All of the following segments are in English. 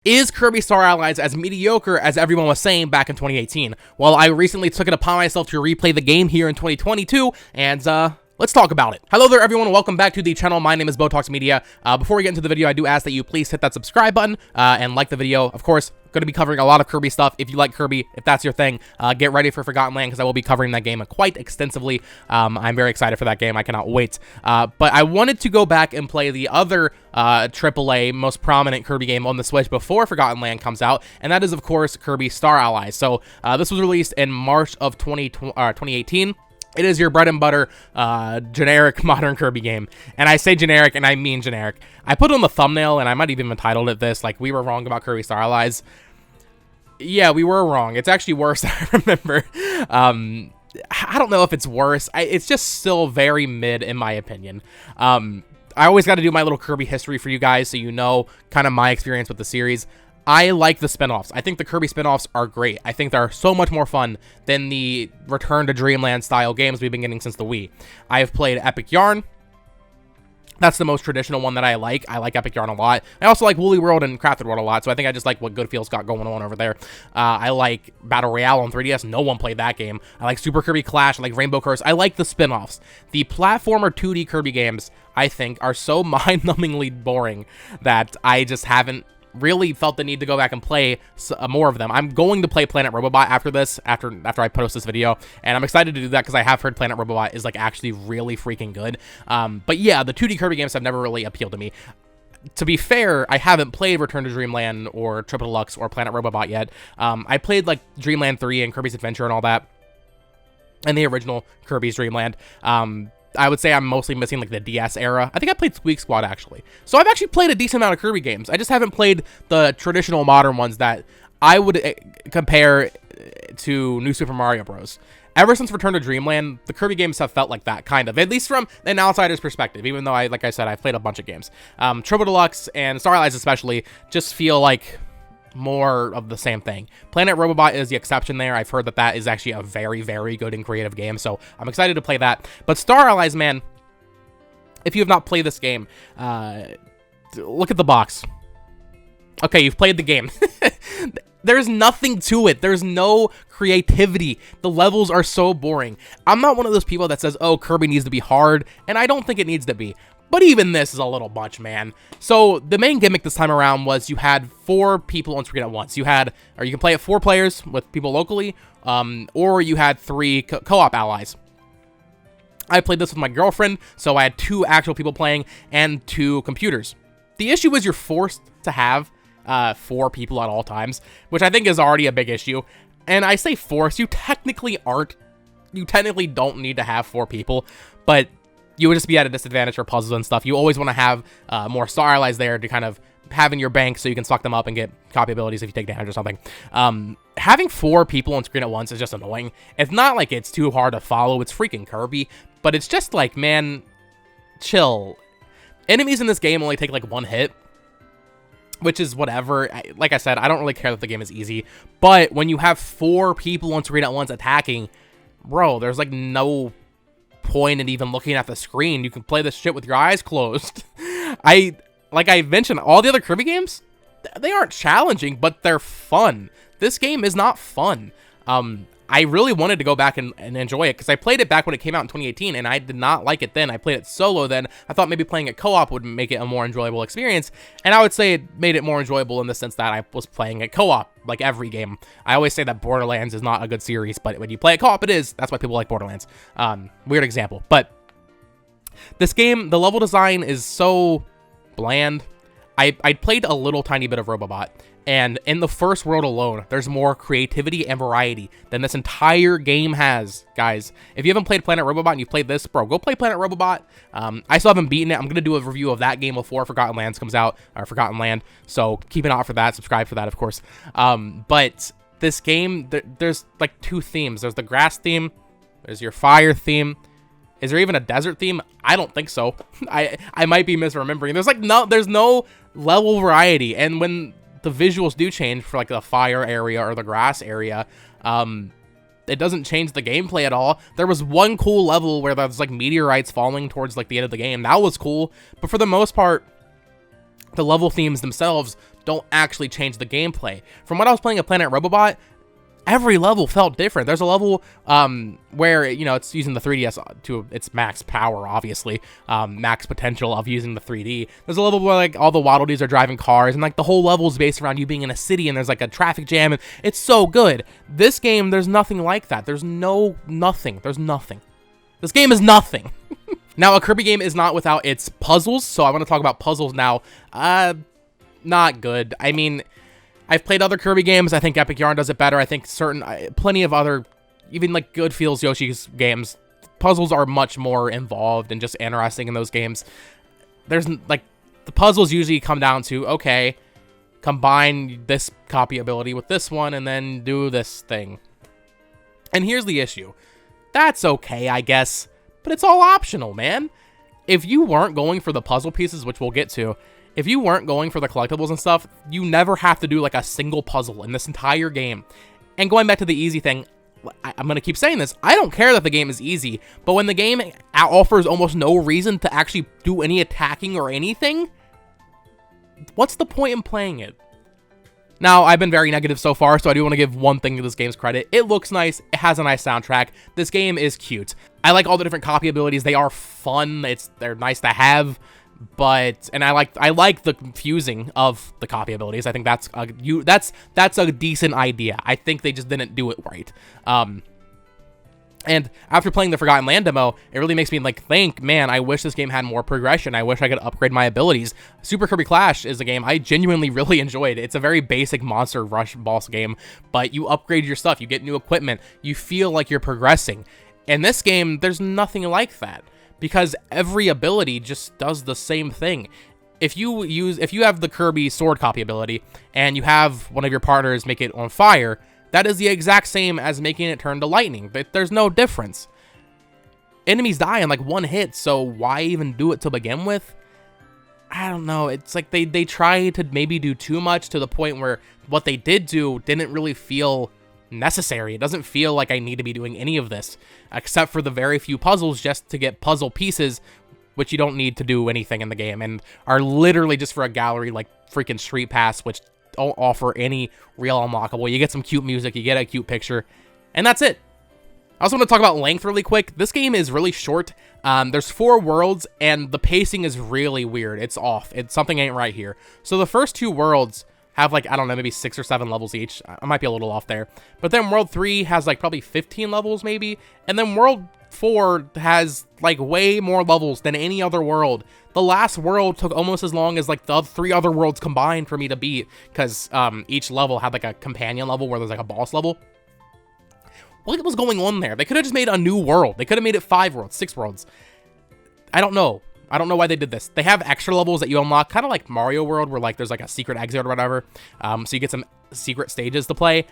Is Kirby Star Allies as mediocre as everyone was saying back in 2018? Well, I recently took it upon myself to replay the game here in 2022, and let's talk about it. Hello there, everyone. Welcome back to the channel. My name is Botox Media. Before we get into the video, I do ask that you please hit that subscribe button and like the video. Of course, going to be covering a lot of Kirby stuff. If you like Kirby, if that's your thing, get ready for Forgotten Land because I will be covering that game quite extensively. I'm very excited for that game. I cannot wait. But I wanted to go back and play the other AAA most prominent Kirby game on the Switch before Forgotten Land comes out, and that is, of course, Kirby Star Allies. So this was released in March of 2018. It is your bread and butter, generic modern Kirby game. And I say generic, and I mean generic. I put on the thumbnail, and I might even have entitled it this, like, we were wrong about Kirby Star Allies. Yeah, we were wrong. It's actually worse than I remember. I don't know if it's worse. It's just still very mid, in my opinion. I always got to do my little Kirby history for you guys, so you know kind of my experience with the series. I like the spin-offs. I think the Kirby spin-offs are great. I think they're so much more fun than the Return to Dreamland style games we've been getting since the Wii. I have played Epic Yarn. That's the most traditional one that I like. I like Epic Yarn a lot. I also like Woolly World and Crafted World a lot, so I think I just like what Goodfield's got going on over there. I like Battle Royale on 3DS. No one played that game. I like Super Kirby Clash. I like Rainbow Curse. I like the spin-offs. The platformer 2D Kirby games, I think, are so mind-numbingly boring that I just haven't really felt the need to go back and play more of them. I'm going to play Planet Robobot after this, after I post this video, and I'm excited to do that because I have heard Planet Robobot is like actually really freaking good. But yeah, the 2D Kirby games have never really appealed to me. To be fair, I haven't played Return to Dreamland or Triple Deluxe or Planet Robobot yet. I played like Dreamland 3 and Kirby's Adventure and all that, and the original Kirby's Dreamland. I would say I'm mostly missing like the DS era. I think I played Squeak Squad actually. So I've actually played a decent amount of Kirby games. I just haven't played the traditional modern ones that I would compare to New Super Mario Bros. Ever since Return to Dreamland, the Kirby games have felt like that, kind of. At least from an outsider's perspective, even though, like I said, I've played a bunch of games. Triple Deluxe and Star Allies especially just feel like more of the same thing. Planet Robobot is the exception there. I've heard that that is actually a very, very good and creative game, so I'm excited to play that. But Star Allies, man, if you have not played this game, look at the box. Okay, you've played the game. There's nothing to it. There's no creativity. The levels are so boring. I'm not one of those people that says, oh, Kirby needs to be hard, and I don't think it needs to be. But even this is a little much, man. So the main gimmick this time around was you had 4 people on screen at once. You can play it 4 players with people locally, or you had 3 co-op allies. I played this with my girlfriend, so I had 2 actual people playing and 2 computers. The issue is you're forced to have 4 people at all times, which I think is already a big issue. And I say forced, you technically aren't. You technically don't need to have 4 people, but you would just be at a disadvantage for puzzles and stuff. You always want to have more Star Allies there to kind of have in your bank so you can suck them up and get copy abilities if you take damage or something. Having 4 people on screen at once is just annoying. It's not like it's too hard to follow. It's freaking Kirby, but it's just like, man, chill. Enemies in this game only take like 1 hit, which is whatever. Like I said, I don't really care that the game is easy, but when you have 4 people on screen at once attacking, bro, there's like no point in even looking at the screen. You can play this shit with your eyes closed. Like I mentioned, all the other Kirby games, they aren't challenging, but they're fun. This game is not fun. I really wanted to go back and enjoy it because I played it back when it came out in 2018 and I did not like it then. I played it solo then. I thought maybe playing it co-op would make it a more enjoyable experience, and I would say it made it more enjoyable in the sense that I was playing it co-op like every game. I always say that Borderlands is not a good series, but when you play it co-op, it is. That's why people like Borderlands. Weird example, but this game, the level design is so bland. I played a little tiny bit of Robobot, and in the first world alone, there's more creativity and variety than this entire game has, guys. If you haven't played Planet Robobot and you've played this, bro, go play Planet Robobot. I still haven't beaten it. I'm going to do a review of that game before Forgotten Lands comes out, or Forgotten Land, so keep an eye out for that. Subscribe for that, of course. But this game, there's like 2 themes. There's the grass theme. There's your fire theme. Is there even a desert theme? I don't think so. I might be misremembering. There's no level variety, and when the visuals do change for like the fire area or the grass area, it doesn't change the gameplay at all. There was one cool level where there's like meteorites falling towards like the end of the game. That was cool, but for the most part, the level themes themselves don't actually change the gameplay. From what I was playing at Planet Robobot, every level felt different. There's a level where, you know, it's using the 3DS to its max power, obviously, max potential of using the 3D. There's a level where, like, all the Waddle Dees are driving cars, and, like, the whole level is based around you being in a city, and there's, like, a traffic jam, and it's so good. This game, there's nothing like that. There's nothing. There's nothing. This game is nothing. Now, a Kirby game is not without its puzzles, so I want to talk about puzzles now. Not good. I mean, I've played other Kirby games. I think Epic Yarn does it better. I think plenty of other, even like Good Feels Yoshi's games, puzzles are much more involved and just interesting in those games. There's like, the puzzles usually come down to, okay, combine this copy ability with this one and then do this thing. And here's the issue. That's okay, I guess, but it's all optional, man. If you weren't going for the puzzle pieces, which we'll get to, if you weren't going for the collectibles and stuff, you never have to do like a single puzzle in this entire game. And going back to the easy thing, I'm going to keep saying this, I don't care that the game is easy, but when the game offers almost no reason to actually do any attacking or anything, what's the point in playing it? Now, I've been very negative so far, so I do want to give one thing to this game's credit. It looks nice. It has a nice soundtrack. This game is cute. I like all the different copy abilities. They are fun. They're nice to have. But, and I like the fusing of the copy abilities. I think that's a decent idea. I think they just didn't do it right. And after playing the Forgotten Land demo, it really makes me like think, man, I wish this game had more progression. I wish I could upgrade my abilities. Super Kirby Clash is a game I genuinely really enjoyed. It's a very basic monster rush boss game, but you upgrade your stuff, you get new equipment, you feel like you're progressing. In this game, there's nothing like that, because every ability just does the same thing. If you have the Kirby sword copy ability, and you have one of your partners make it on fire, that is the exact same as making it turn to lightning. There's no difference. Enemies die in like one hit, so why even do it to begin with? I don't know. It's like they try to maybe do too much to the point where what they did do didn't really feel necessary. It doesn't feel like I need to be doing any of this, except for the very few puzzles just to get puzzle pieces, which you don't need to do anything in the game, and are literally just for a gallery like freaking Street Pass, which don't offer any real unlockable. You get some cute music, you get a cute picture, and that's it. I also want to talk about length really quick. This game is really short. There's 4 worlds, and the pacing is really weird. It's off. Something ain't right here. So the first 2 worlds have like, I don't know, maybe 6 or 7 levels each. I might be a little off there. But then World 3 has like probably 15 levels maybe. And then World 4 has like way more levels than any other world. The last world took almost as long as like the 3 other worlds combined for me to beat, because each level had like a companion level where there's like a boss level. What was going on there? They could have just made a new world. They could have made it 5 worlds, 6 worlds. I don't know. I don't know why they did this. They have extra levels that you unlock, kind of like Mario World, where like there's like a secret exit or whatever. So you get some secret stages to play.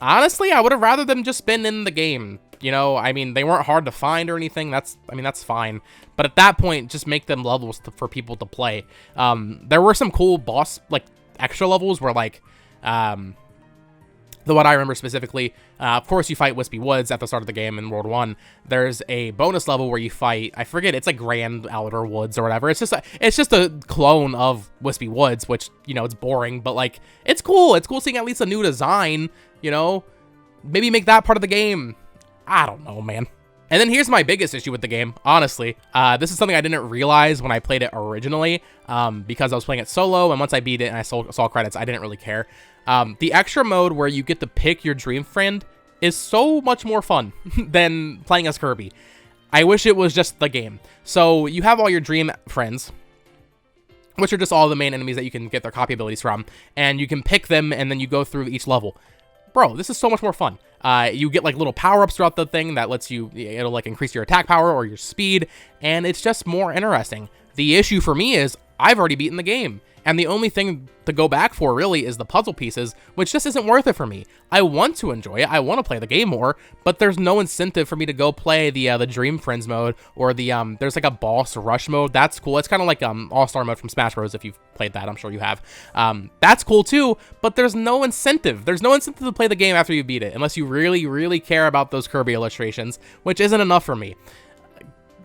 Honestly, I would have rather them just been in the game. You know, I mean, they weren't hard to find or anything. That's fine. But at that point, just make them levels for people to play. There were some cool boss, like, extra levels where, like, the one I remember specifically, of course, you fight Wispy Woods at the start of the game in World 1. There's a bonus level where you fight, I forget, it's like Grand Outer Woods or whatever. It's just a clone of Wispy Woods, which, you know, it's boring, but, like, it's cool. It's cool seeing at least a new design, you know? Maybe make that part of the game. I don't know, man. And then here's my biggest issue with the game, honestly. This is something I didn't realize when I played it originally, because I was playing it solo, and once I beat it and I saw credits, I didn't really care. The extra mode where you get to pick your dream friend is so much more fun than playing as Kirby. I wish it was just the game. So you have all your dream friends, which are just all the main enemies that you can get their copy abilities from, and you can pick them, and then you go through each level. Bro, this is so much more fun. You get like little power-ups throughout the thing that lets you, it'll like increase your attack power or your speed, and it's just more interesting. The issue for me is I've already beaten the game, and the only thing to go back for really is the puzzle pieces, which just isn't worth it for me. I want to enjoy it, I want to play the game more, but there's no incentive for me to go play the Dream Friends mode, or the there's like a boss rush mode. That's cool. It's kind of like All-Star mode from Smash Bros. If you've played that, I'm sure you have. That's cool too, but there's no incentive. There's no incentive to play the game after you beat it, unless you really, really care about those Kirby illustrations, which isn't enough for me.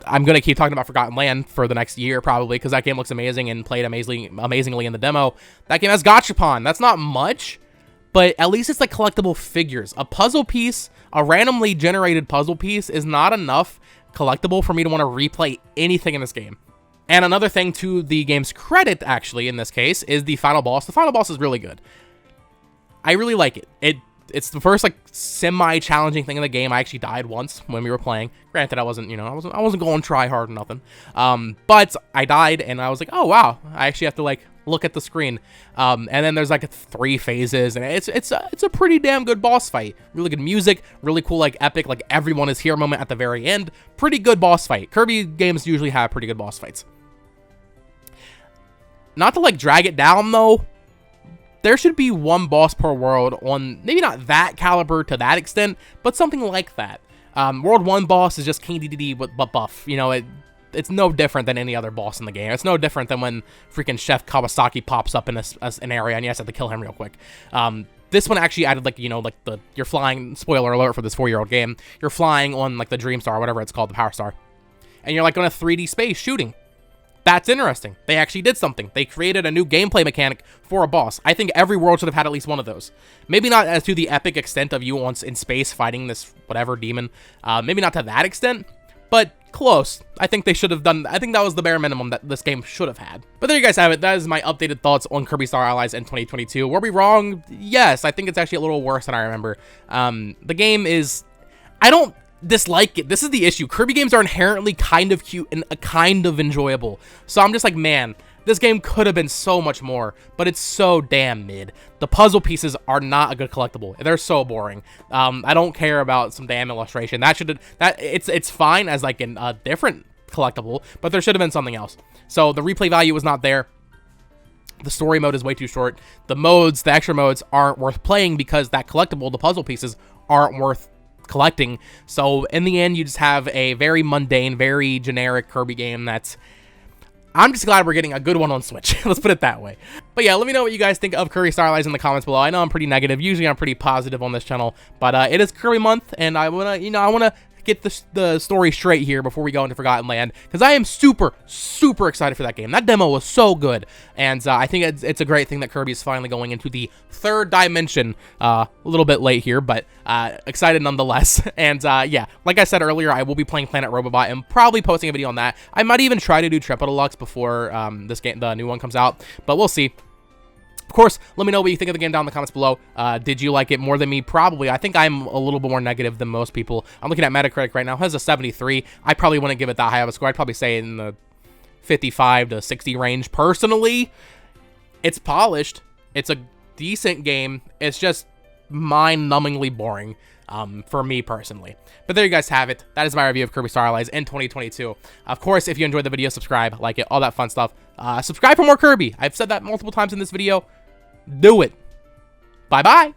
I'm going to keep talking about Forgotten Land for the next year, probably, because that game looks amazing and played amazingly in the demo. That game has Gachapon. That's not much, but at least it's like collectible figures. A puzzle piece, a randomly generated puzzle piece, is not enough collectible for me to want to replay anything in this game. And another thing to the game's credit, actually, in this case, is the final boss. The final boss is really good. I really like it. It's the first like semi-challenging thing in the game. I actually died once when we were playing. Granted, I wasn't going try hard or nothing. But I died and I was like, oh wow, I actually have to like look at the screen. And then there's like 3 phases, and it's a pretty damn good boss fight. Really good music, really cool like epic like everyone is here moment at the very end. Pretty good boss fight. Kirby games usually have pretty good boss fights. Not to like drag it down though. There should be one boss per world on, maybe not that caliber to that extent, but something like that. World 1 boss is just King DDD but buff. You know, it's no different than any other boss in the game. It's no different than when freaking Chef Kawasaki pops up in an area and you just have to kill him real quick. This one actually added like, you know, like you're flying, spoiler alert for this 4-year-old game, you're flying on like the Dream Star, whatever it's called, the Power Star. And you're like on a 3D space shooting. That's interesting. They actually did something. They created a new gameplay mechanic for a boss. I think every world should have had at least one of those. Maybe not as to the epic extent of you once in space fighting this whatever demon. Maybe not to that extent, but close. I think they should have done. I think that was the bare minimum that this game should have had. But there you guys have it. That is my updated thoughts on Kirby Star Allies in 2022. Were we wrong? Yes. I think it's actually a little worse than I remember. The game is... I don't dislike it. This is the issue. Kirby games are inherently kind of cute and kind of enjoyable. So I'm just like, man, this game could have been so much more, but it's so damn mid. The puzzle pieces are not a good collectible. They're so boring. I don't care about some damn illustration. It's fine as like a different collectible, but there should have been something else. So the replay value was not there. The story mode is way too short. The extra modes aren't worth playing because that collectible, the puzzle pieces, aren't worth collecting. So in the end, you just have a very mundane, very generic Kirby game that's... I'm just glad we're getting a good one on Switch. Let's put it that way. But yeah, let me know what you guys think of Kirby Star Allies in the comments below. I know I'm pretty negative. Usually I'm pretty positive on this channel, but it is Kirby month, and I wanna get the story straight here before we go into Forgotten Land, because I am super excited for that game. That demo was so good, and I think it's a great thing that Kirby is finally going into the 3rd dimension. A little bit late here, but excited nonetheless. And yeah, like I said earlier, I will be playing Planet Robobot and probably posting a video on that. I might even try to do Triple Deluxe before the new one comes out, but we'll see. Of course, let me know what you think of the game down in the comments below. Did you like it more than me? Probably. I think I'm a little bit more negative than most people. I'm looking at Metacritic right now. It has a 73. I probably wouldn't give it that high of a score. I'd probably say in the 55 to 60 range. Personally, it's polished. It's a decent game. It's just mind-numbingly boring for me personally. But there you guys have it. That is my review of Kirby Star Allies in 2022. Of course, if you enjoyed the video, subscribe, like it, all that fun stuff. Subscribe for more Kirby. I've said that multiple times in this video. Do it. Bye-bye.